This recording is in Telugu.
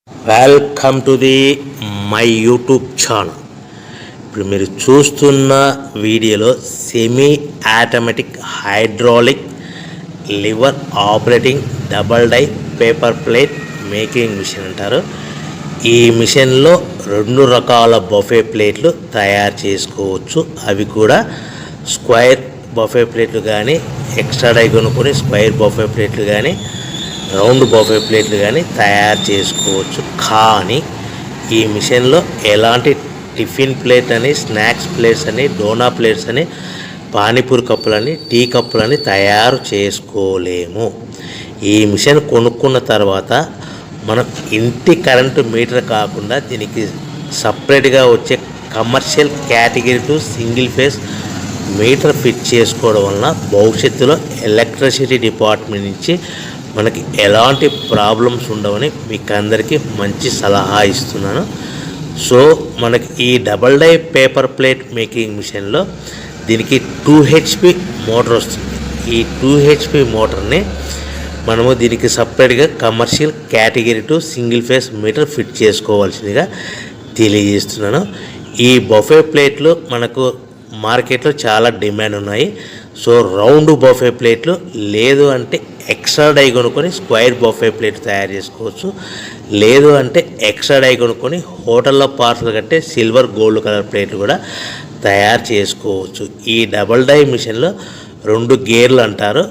Welcome to the my YouTube channel. ఇప్పుడు మీరు చూస్తున్న వీడియోలో semi automatic hydraulic lever operating double die paper plate making machine అంటారు. ఈ మిషన్లో 2 రకాల బఫే ప్లేట్లు తయారు చేసుకోవచ్చు. అవి కూడా స్క్వేర్ బఫే ప్లేట్లు కానీ, ఎక్స్ట్రా డై కొనుక్కొని స్క్వేర్ బఫే ప్లేట్లు కానీ, రౌండ్ బఫే ప్లేట్లు కానీ తయారు చేసుకోవచ్చు. కానీ ఈ మిషన్లో ఎలాంటి టిఫిన్ ప్లేట్ అని, స్నాక్స్ ప్లేట్స్ అని, డోనా ప్లేట్స్ అని, పానీపూరి కప్పులని, టీ కప్పులని తయారు చేసుకోలేము. ఈ మిషన్ కొనుక్కున్న తర్వాత మనం ఇంటి కరెంటు మీటర్ కాకుండా దీనికి సపరేట్గా వచ్చే commercial category to single phase metre fit చేసుకోవడం వలన భవిష్యత్తులో ఎలక్ట్రిసిటీ డిపార్ట్మెంట్ నుంచి మనకి ఎలాంటి ప్రాబ్లమ్స్ ఉండవని మీకు అందరికీ మంచి సలహా ఇస్తున్నాను. సో మనకి ఈ double die paper plate making మిషన్లో దీనికి 2 HP మోటార్ వస్తుంది. ఈ 2 HP మోటార్ని మనము దీనికి సపరేట్గా commercial category to single phase metre fit చేసుకోవాల్సిందిగా తెలియజేస్తున్నాను. ఈ బఫే ప్లేట్లు మనకు మార్కెట్లో చాలా డిమాండ్ ఉన్నాయి. సో రౌండ్ బఫే ప్లేట్లు లేదు అంటే ఎక్స్ట్రా డై కొనుక్కొని స్క్వేర్ బఫే ప్లేట్ తయారు చేసుకోవచ్చు. లేదు అంటే ఎక్స్ట్రా డై కొనుక్కొని హోటల్లో పార్సల్ కట్టే సిల్వర్ గోల్డ్ కలర్ ప్లేట్లు కూడా తయారు చేసుకోవచ్చు. ఈ డబల్ డై మిషన్లో 2 గేర్లు అంటారు.